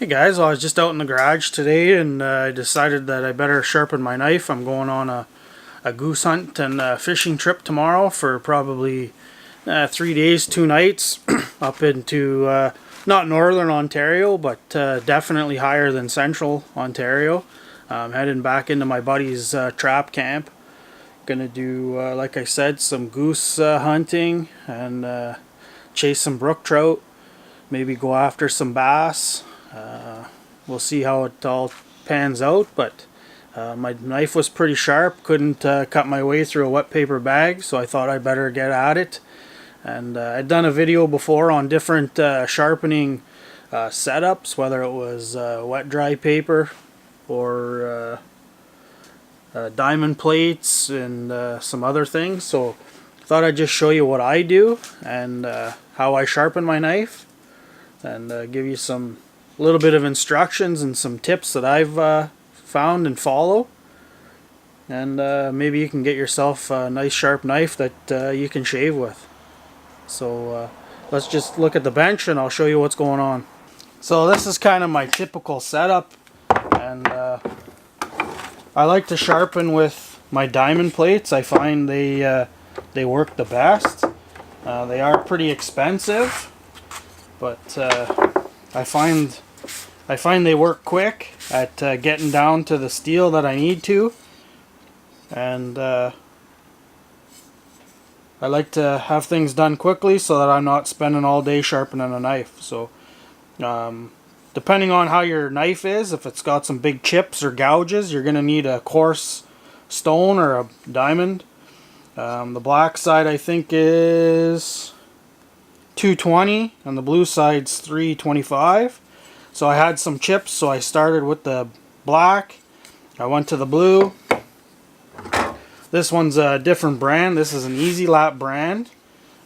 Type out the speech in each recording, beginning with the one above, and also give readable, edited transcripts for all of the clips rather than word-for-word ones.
Hey guys, well, I was just out in the garage today and I decided that I better sharpen my knife. I'm going on a goose hunt and a fishing trip tomorrow for probably 3 days, 2 nights up into not northern Ontario, but definitely higher than central Ontario. I'm heading back into my buddy's trap camp. Gonna do, like I said, some goose hunting and chase some brook trout. Maybe go after some bass. We'll see how it all pans out, but my knife was pretty sharp. Couldn't cut my way through a wet paper bag, so I thought I'd better get at it. And I'd done a video before on different sharpening setups, whether it was wet dry paper or diamond plates and some other things. So I thought I'd just show you what I do and how I sharpen my knife, and give you some little bit of instructions and some tips that I've found and follow, and maybe you can get yourself a nice sharp knife that you can shave with. So let's just look at the bench and I'll show you what's going on. So this is kind of my typical setup, and I like to sharpen with my diamond plates. I find they work the best. They are pretty expensive, but I find they work quick at getting down to the steel that I need to, and I like to have things done quickly so that I'm not spending all day sharpening a knife. So depending on how your knife is, if it's got some big chips or gouges, you're going to need a coarse stone or a diamond. The black side I think is 220 and the blue side's 325. So I had some chips, so I started with the black. I went to the blue. This one's a different brand. This is an Easy Lap brand.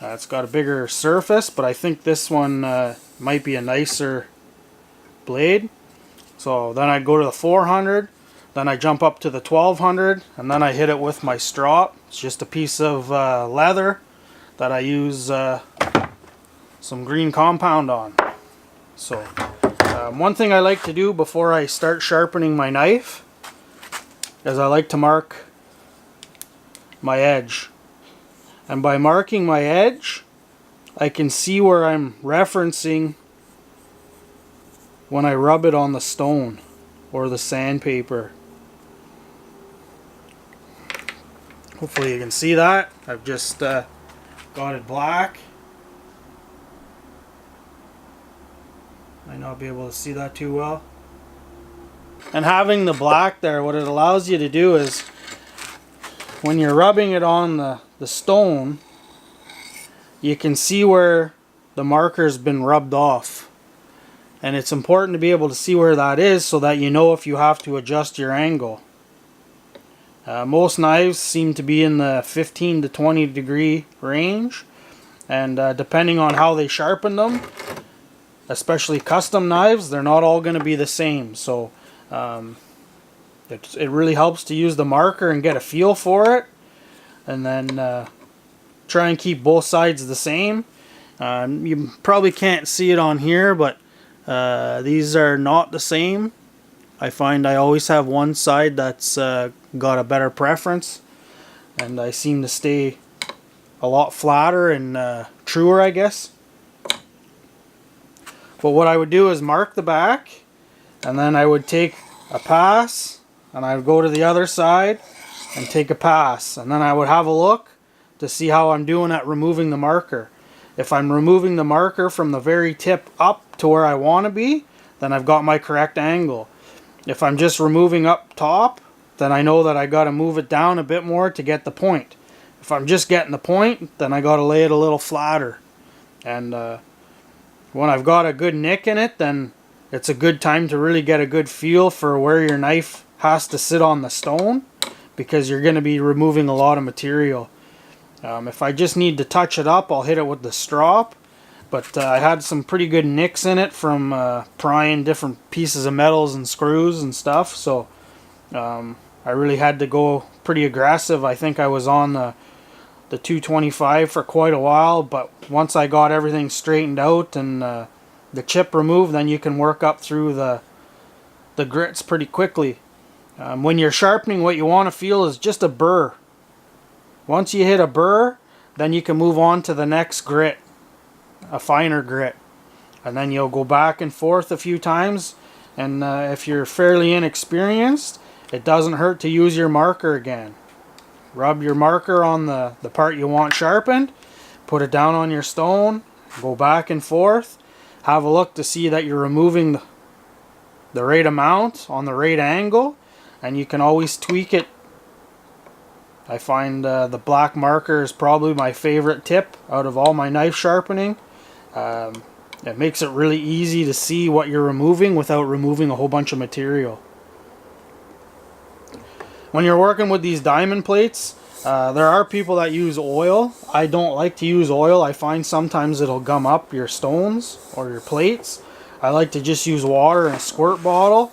It's got a bigger surface, but I think this one might be a nicer blade. So then I go to the 400, then I jump up to the 1200, and then I hit it with my strop. It's just a piece of leather that I use some green compound on. So one thing I like to do before I start sharpening my knife is I like to mark my edge. And by marking my edge, I can see where I'm referencing when I rub it on the stone or the sandpaper. Hopefully you can see that. I've just got it black. Might not be able to see that too well. And having the black there, what it allows you to do is when you're rubbing it on the stone, you can see where the marker's been rubbed off. And it's important to be able to see where that is so that you know if you have to adjust your angle. Most knives seem to be in the 15 to 20 degree range, and depending on how they sharpen them, especially custom knives, they're not all going to be the same. So it really helps to use the marker and get a feel for it, and then try and keep both sides the same. You probably can't see it on here, but these are not the same. I find I always have one side that's got a better preference, and I seem to stay a lot flatter and truer, I guess. But what I would do is mark the back, and then I would take a pass, and I would go to the other side and take a pass, and then I would have a look to see how I'm doing at removing the marker. If I'm removing the marker from the very tip up to where I want to be, then I've got my correct angle. If I'm just removing up top, then I know that I got to move it down a bit more to get the point. If I'm just getting the point, then I got to lay it a little flatter. And when I've got a good nick in it, then it's a good time to really get a good feel for where your knife has to sit on the stone, because you're going to be removing a lot of material. If I just need to touch it up, I'll hit it with the strop. But I had some pretty good nicks in it from prying different pieces of metals and screws and stuff. So I really had to go pretty aggressive. I think I was on the 225 for quite a while. But once I got everything straightened out and the chip removed, then you can work up through the grits pretty quickly. When you're sharpening, what you want to feel is just a burr. Once you hit a burr, then you can move on to the next grit, a finer grit. And then you'll go back and forth a few times. And if you're fairly inexperienced, it doesn't hurt to use your marker again. Rub your marker on the part you want sharpened, put it down on your stone, go back and forth, have a look to see that you're removing the right amount on the right angle, and you can always tweak it. I find the black marker is probably my favorite tip out of all my knife sharpening. It makes it really easy to see what you're removing without removing a whole bunch of material. When you're working with these diamond plates, there are people that use oil. I don't like to use oil. I find sometimes it'll gum up your stones or your plates. I like to just use water in a squirt bottle.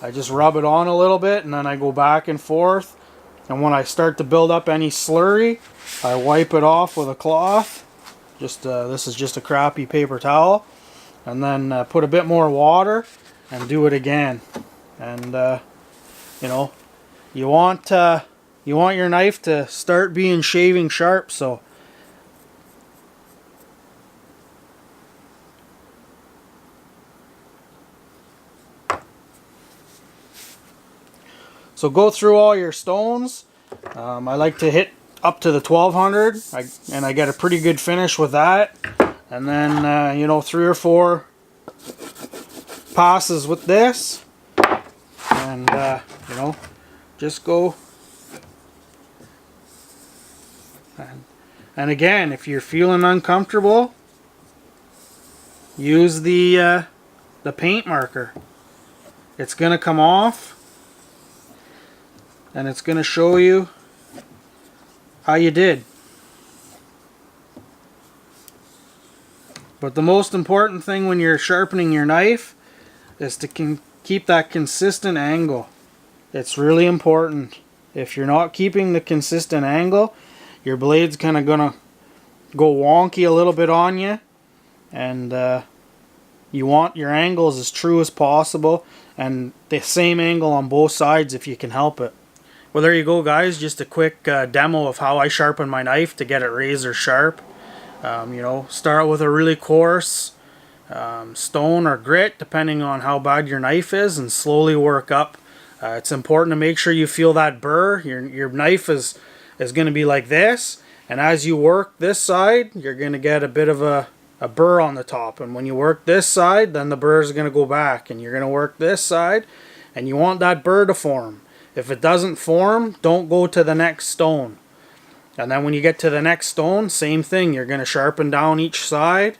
I just rub it on a little bit and then I go back and forth. And when I start to build up any slurry, I wipe it off with a cloth. This is just a crappy paper towel. And then put a bit more water and do it again. And you know, you want your knife to start being shaving sharp, so go through all your stones. I like to hit up to the 1200, and I get a pretty good finish with that. And then you know, 3 or 4 passes with this, and you know, just go. And again, if you're feeling uncomfortable, use the paint marker. It's gonna come off, and it's gonna show you how you did. But the most important thing when you're sharpening your knife is to keep that consistent angle. It's really important. If you're not keeping the consistent angle, your blade's kind of gonna go wonky a little bit on you, and you want your angles as true as possible and the same angle on both sides if you can help it. Well, there you go, guys. Just a quick demo of how I sharpen my knife to get it razor sharp. You know, start with a really coarse stone or grit, depending on how bad your knife is, and slowly work up. It's important to make sure you feel that burr. Your knife is going to be like this, and as you work this side, you're going to get a bit of a burr on the top. And when you work this side, then the burr is going to go back, and you're going to work this side, and you want that burr to form. If it doesn't form, don't go to the next stone. And then when you get to the next stone, same thing. You're going to sharpen down each side,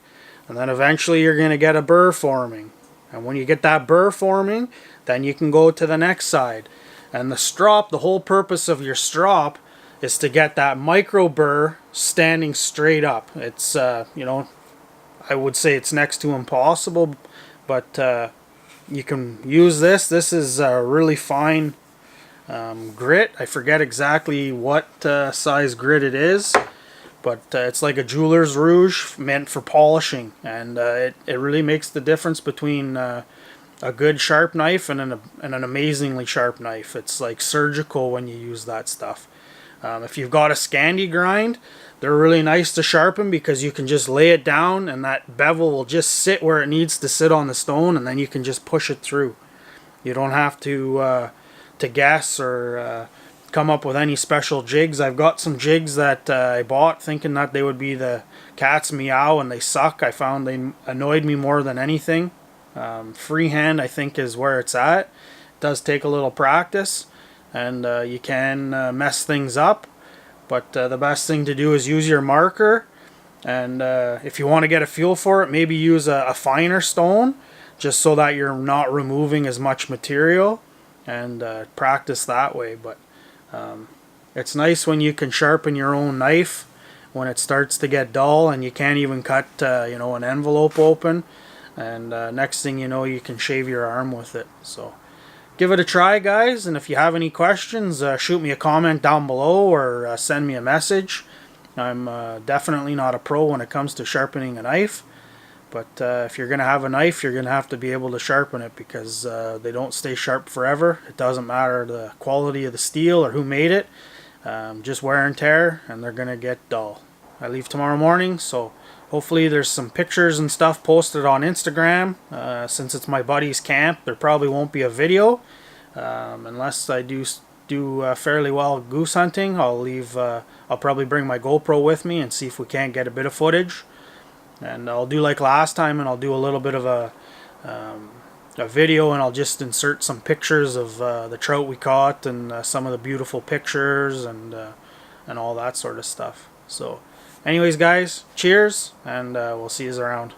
and then eventually you're going to get a burr forming. And when you get that burr forming, then you can go to the next side. And the strop, the whole purpose of your strop is to get that micro burr standing straight up. It's, you know, I would say it's next to impossible, but you can use this. This is a really fine grit. I forget exactly what size grit it is, but it's like a jeweler's rouge meant for polishing, and it really makes the difference between a good sharp knife and an amazingly sharp knife. It's like surgical when you use that stuff. If you've got a Scandi grind, they're really nice to sharpen because you can just lay it down and that bevel will just sit where it needs to sit on the stone, and then you can just push it through. You don't have to guess or come up with any special jigs. I've got some jigs that I bought thinking that they would be the cat's meow, and they suck. I found they annoyed me more than anything. Freehand, I think, is where it's at. It does take a little practice, and you can mess things up, but the best thing to do is use your marker, and if you want to get a feel for it, maybe use a finer stone just so that you're not removing as much material, and practice that way. But it's nice when you can sharpen your own knife when it starts to get dull and you can't even cut you know, an envelope open, and next thing you know, you can shave your arm with it. So give it a try, guys, and if you have any questions, shoot me a comment down below or send me a message. I'm definitely not a pro when it comes to sharpening a knife, But if you're going to have a knife, you're going to have to be able to sharpen it, because they don't stay sharp forever. It doesn't matter the quality of the steel or who made it. Just wear and tear, and they're going to get dull. I leave tomorrow morning, so hopefully there's some pictures and stuff posted on Instagram. Since it's my buddy's camp, there probably won't be a video. Unless I do fairly well goose hunting, I'll probably bring my GoPro with me and see if we can't get a bit of footage. And I'll do like last time, and I'll do a little bit of a video, and I'll just insert some pictures of the trout we caught, and some of the beautiful pictures, and all that sort of stuff. So anyways guys, cheers, and we'll see you around.